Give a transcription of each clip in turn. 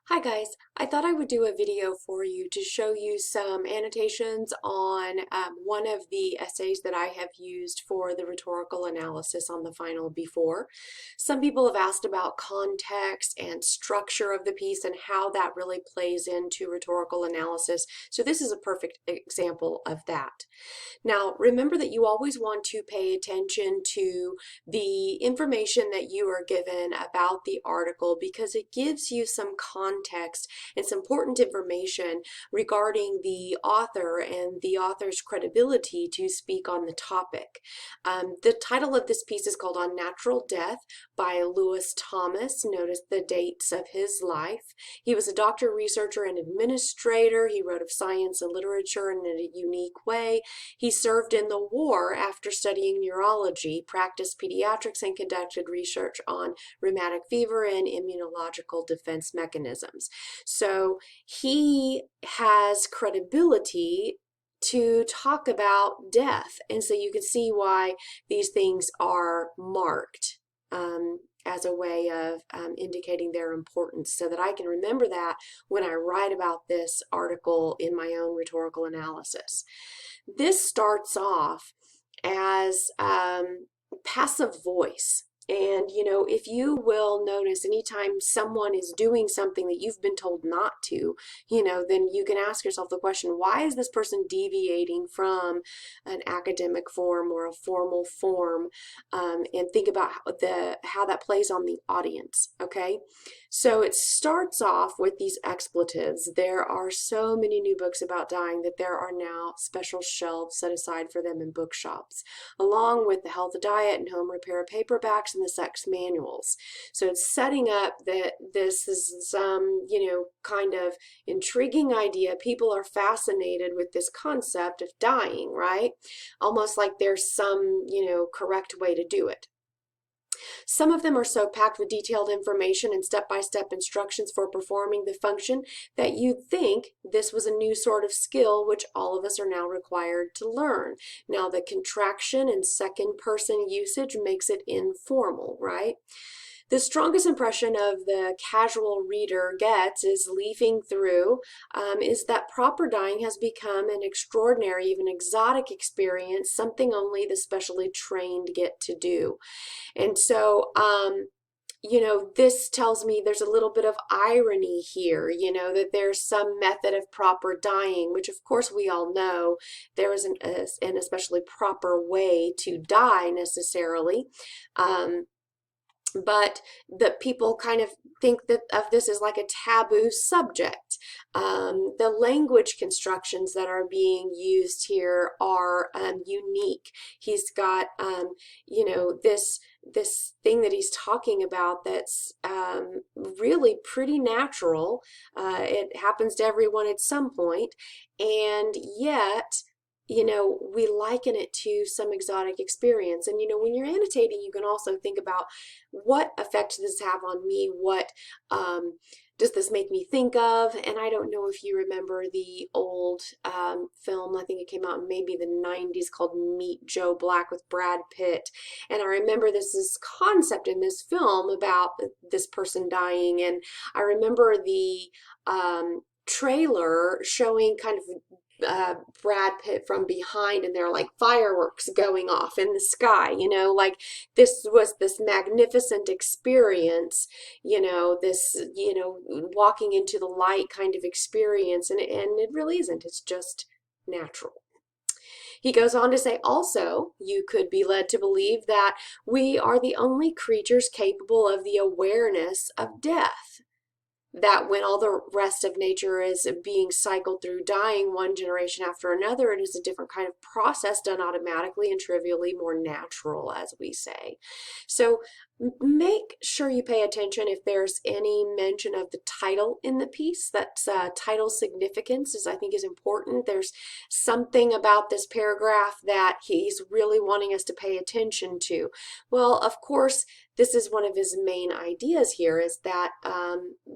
Hi guys, I thought I would do a video for you to show you some annotations on one of the essays that I have used for the rhetorical analysis on the final before. Some people have asked about context and structure of the piece and how that really plays into rhetorical analysis, so this is a perfect example of that. Now, remember that you always want to pay attention to the information that you are given about the article because it gives you some context and some important information regarding the author and the author's credibility to speak on the topic. The title of this piece is called Unnatural Death by Lewis Thomas. Notice the dates of his life. He was a doctor, researcher, and administrator. He wrote of science and literature in a unique way. He served in the war after studying neurology, practiced pediatrics, and conducted research on rheumatic fever and immunological defense mechanisms. So he has credibility to talk about death. And so you can see why these things are marked as a way of indicating their importance so that I can remember that when I write about this article in my own rhetorical analysis. This starts off as passive voice. And, you know, if you will notice anytime someone is doing something that you've been told not to, you know, then you can ask yourself the question, why is this person deviating from an academic form or a formal form? And think about how that plays on the audience, okay? So it starts off with these expletives. There are so many new books about dying that there are now special shelves set aside for them in bookshops, along with the health diet and home repair paperbacks and the sex manuals. So it's setting up that this is some, you know, kind of intriguing idea. People are fascinated with this concept of dying, right? Almost like there's some, you know, correct way to do it. Some of them are so packed with detailed information and step-by-step instructions for performing the function that you'd think this was a new sort of skill which all of us are now required to learn. Now, the contraction and second-person usage makes it informal, right? The strongest impression of the casual reader gets is leafing through is that proper dying has become an extraordinary, even exotic experience, something only the specially trained get to do. And so, you know, this tells me there's a little bit of irony here, you know, that there's some method of proper dying, which of course we all know there isn't an especially proper way to die necessarily. But that people kind of think that of this as like a taboo subject. The language constructions that are being used here are unique. He's got, you know, this thing that he's talking about that's really pretty natural. It happens to everyone at some point, and yet, you know, we liken it to some exotic experience. And, you know, when you're annotating, you can also think about what effect does this have on me? What does this make me think of? And I don't know if you remember the old film, I think it came out in maybe the 90s, called Meet Joe Black with Brad Pitt. And I remember this concept in this film about this person dying. And I remember the trailer showing kind of Brad Pitt from behind, and there are like fireworks going off in the sky, you know, like this was this magnificent experience, you know, this, you know, walking into the light kind of experience, and it really isn't. It's just natural. He goes on to say, also, you could be led to believe that we are the only creatures capable of the awareness of death. That when all the rest of nature is being cycled through dying one generation after another, it is a different kind of process done automatically and trivially more natural, as we say. So make sure you pay attention if there's any mention of the title in the piece. That's title significance I think is important. There's something about this paragraph that he's really wanting us to pay attention to. Well, of course, this is one of his main ideas here, is that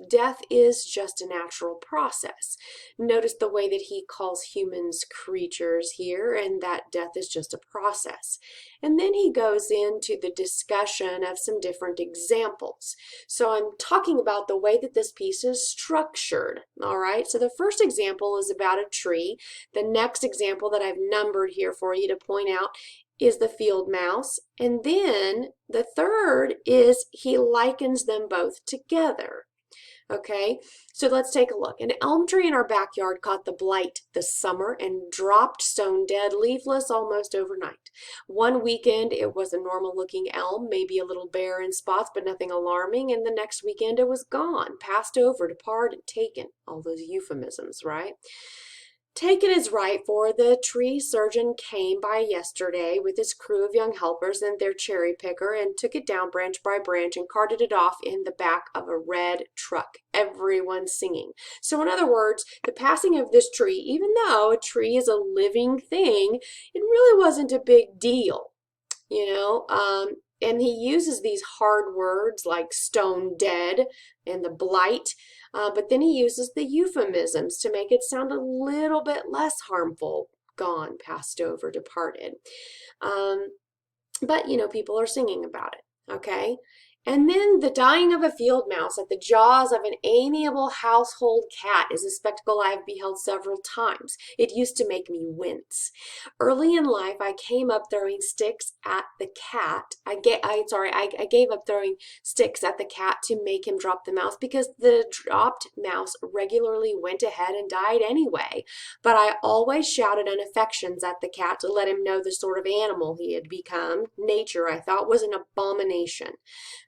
death is just a natural process. Notice the way that he calls humans creatures here, and that death is just a process. And then he goes into the discussion of some different examples. So I'm talking about the way that this piece is structured, all right? So the first example is about a tree. The next example that I've numbered here for you to point out is the field mouse. And then the third is he likens them both together. Okay, so let's take a look. An elm tree in our backyard caught the blight this summer and dropped stone dead, leafless almost overnight. One weekend it was a normal looking elm, maybe a little bare in spots, but nothing alarming. And the next weekend it was gone, passed over, departed, taken. All those euphemisms, right? Taken is right, for the tree surgeon came by yesterday with his crew of young helpers and their cherry picker and took it down branch by branch and carted it off in the back of a red truck, everyone singing. So in other words, the passing of this tree, even though a tree is a living thing, it really wasn't a big deal, you know. And he uses these hard words like stone dead and the blight, but then he uses the euphemisms to make it sound a little bit less harmful. Gone, passed over, departed. But, you know, people are singing about it, okay? And then the dying of a field mouse at the jaws of an amiable household cat is a spectacle I have beheld several times. It used to make me wince. Early in life, I came up throwing sticks at the cat. I gave up throwing sticks at the cat to make him drop the mouse because the dropped mouse regularly went ahead and died anyway. But I always shouted unaffections at the cat to let him know the sort of animal he had become. Nature, I thought, was an abomination.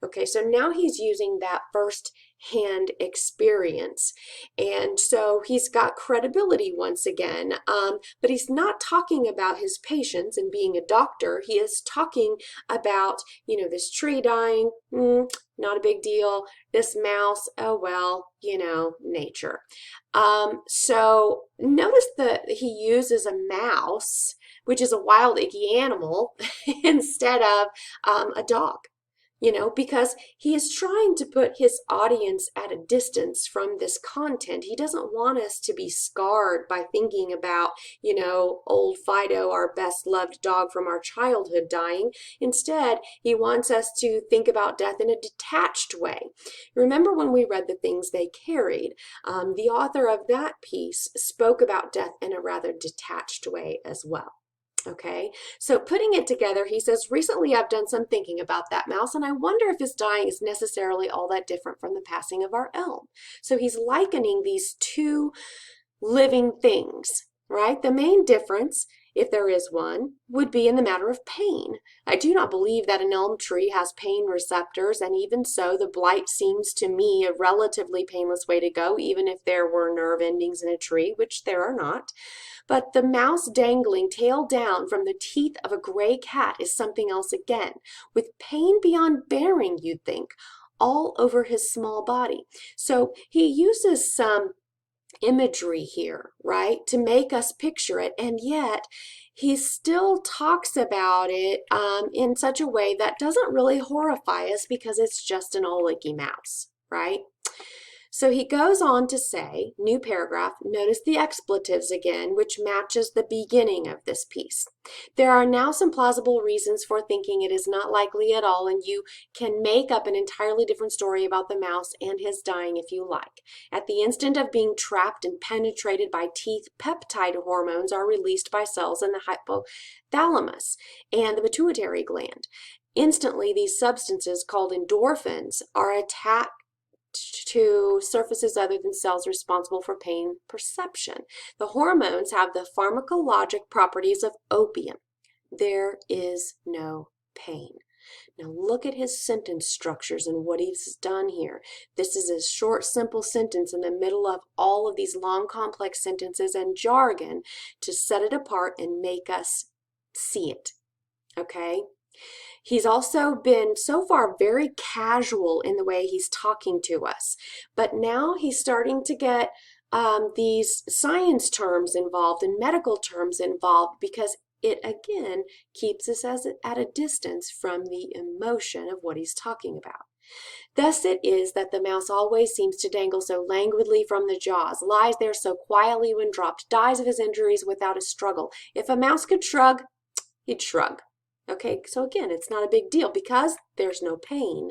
Okay, so now he's using that first-hand experience. And so he's got credibility once again, but he's not talking about his patients and being a doctor. He is talking about, you know, this tree dying, not a big deal. This mouse, oh well, you know, nature. So notice that he uses a mouse, which is a wild, icky animal, instead of a dog. You know, because he is trying to put his audience at a distance from this content. He doesn't want us to be scarred by thinking about, you know, old Fido, our best loved dog from our childhood, dying. Instead, he wants us to think about death in a detached way. Remember when we read The Things They Carried, the author of that piece spoke about death in a rather detached way as well. Okay, so putting it together, he says, recently I've done some thinking about that mouse, and I wonder if his dying is necessarily all that different from the passing of our elm. So he's likening these two living things, right? The main difference, if there is one, would be in the matter of pain. I do not believe that an elm tree has pain receptors, and even so, the blight seems to me a relatively painless way to go, even if there were nerve endings in a tree, which there are not. But the mouse dangling tail down from the teeth of a gray cat is something else again, with pain beyond bearing, you'd think, all over his small body. So he uses some imagery here, right, to make us picture it, and yet he still talks about it in such a way that doesn't really horrify us because it's just an old icky mouse, right? So he goes on to say, new paragraph, notice the expletives again, which matches the beginning of this piece. There are now some plausible reasons for thinking it is not likely at all, and you can make up an entirely different story about the mouse and his dying if you like. At the instant of being trapped and penetrated by teeth, peptide hormones are released by cells in the hypothalamus and the pituitary gland. Instantly, these substances, called endorphins, are attached to surfaces other than cells responsible for pain perception. The hormones have the pharmacologic properties of opium. There is no pain. Now look at his sentence structures and what he's done here. This is a short, simple sentence in the middle of all of these long, complex sentences and jargon to set it apart and make us see it. Okay? He's also been so far very casual in the way he's talking to us, but now he's starting to get these science terms involved and medical terms involved because it again keeps us at a distance from the emotion of what he's talking about. Thus it is that the mouse always seems to dangle so languidly from the jaws, lies there so quietly when dropped, dies of his injuries without a struggle. If a mouse could shrug, he'd shrug. Okay, so again, it's not a big deal because there's no pain.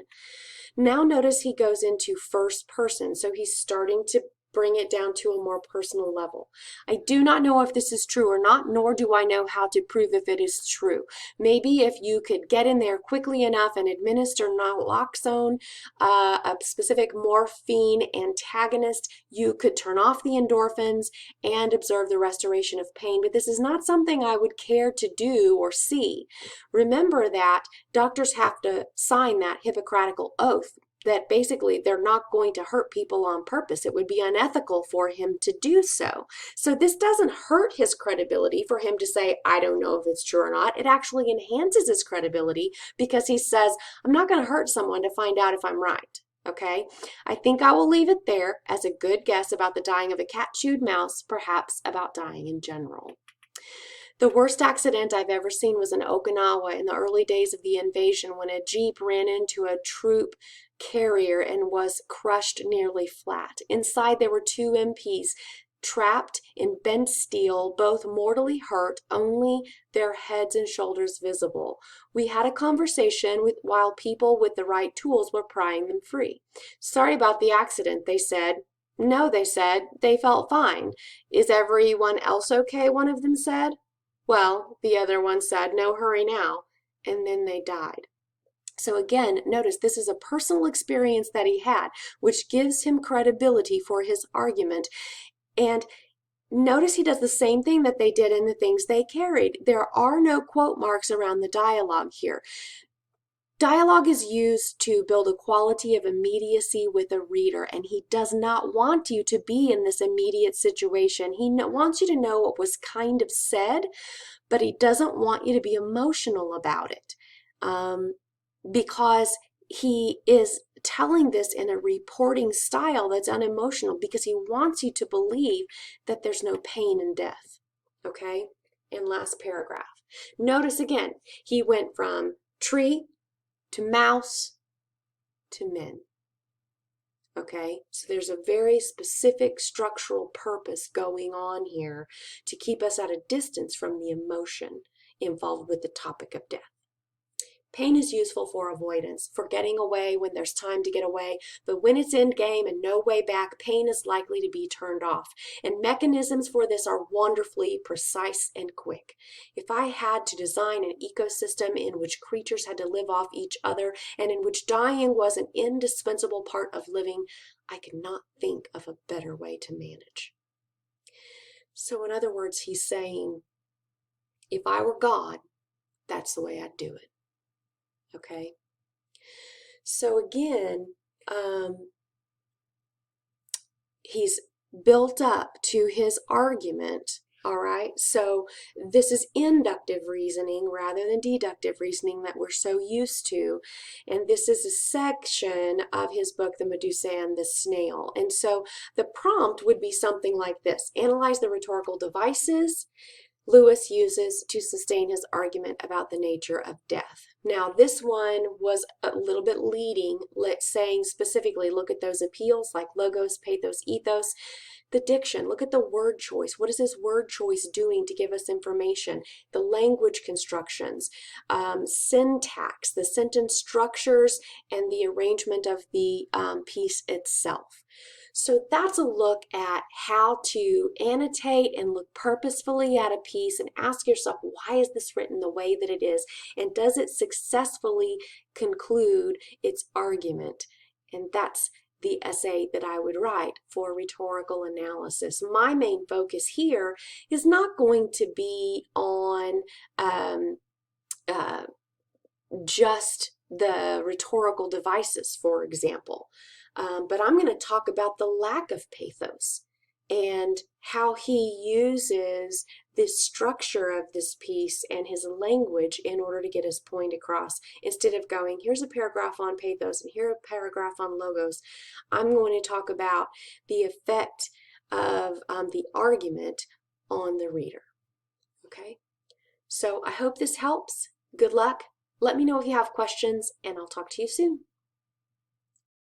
Now notice he goes into first person, so he's starting to bring it down to a more personal level. I do not know if this is true or not, nor do I know how to prove if it is true. Maybe if you could get in there quickly enough and administer naloxone, a specific morphine antagonist, you could turn off the endorphins and observe the restoration of pain, but this is not something I would care to do or see. Remember that doctors have to sign that Hippocratical oath that basically they're not going to hurt people on purpose. It would be unethical for him to do so. So this doesn't hurt his credibility for him to say, I don't know if it's true or not. It actually enhances his credibility because he says, I'm not going to hurt someone to find out if I'm right. Okay, I think I will leave it there as a good guess about the dying of a cat-chewed mouse, perhaps about dying in general. The worst accident I've ever seen was in Okinawa in the early days of the invasion when a Jeep ran into a troop carrier and was crushed nearly flat. Inside there were two MPs trapped in bent steel, both mortally hurt, only their heads and shoulders visible. We had a conversation while people with the right tools were prying them free. Sorry about the accident, they said. No, they said. They felt fine. Is everyone else okay? One of them said. Well, the other one said, no hurry now, and then they died. So again, notice this is a personal experience that he had, which gives him credibility for his argument. And notice he does the same thing that they did in the things they carried. There are no quote marks around the dialogue here. Dialogue is used to build a quality of immediacy with a reader, and he does not want you to be in this immediate situation. He wants you to know what was kind of said, but he doesn't want you to be emotional about it because he is telling this in a reporting style that's unemotional because he wants you to believe that there's no pain in death. Okay? And last paragraph. Notice again, he went from tree to mouse to men. Okay, so there's a very specific structural purpose going on here to keep us at a distance from the emotion involved with the topic of death. Pain is useful for avoidance, for getting away when there's time to get away, but when it's in game and no way back, pain is likely to be turned off. And mechanisms for this are wonderfully precise and quick. If I had to design an ecosystem in which creatures had to live off each other and in which dying was an indispensable part of living, I could not think of a better way to manage. So in other words, he's saying, if I were God, that's the way I'd do it. Okay, so again, he's built up to his argument, all right? So this is inductive reasoning rather than deductive reasoning that we're so used to. And this is a section of his book, The Medusa and the Snail. And so the prompt would be something like this. Analyze the rhetorical devices Lewis uses to sustain his argument about the nature of death. Now, this one was a little bit leading, saying specifically, look at those appeals like logos, pathos, ethos. The diction, look at the word choice. What is his word choice doing to give us information? The language constructions, syntax, the sentence structures, and the arrangement of the piece itself. So that's a look at how to annotate and look purposefully at a piece and ask yourself, why is this written the way that it is? And does it successfully conclude its argument? And that's the essay that I would write for rhetorical analysis. My main focus here is not going to be on just the rhetorical devices, for example. But I'm going to talk about the lack of pathos and how he uses this structure of this piece and his language in order to get his point across. Instead of going, here's a paragraph on pathos and here a paragraph on logos, I'm going to talk about the effect of the argument on the reader. Okay? So I hope this helps. Good luck. Let me know if you have questions, and I'll talk to you soon.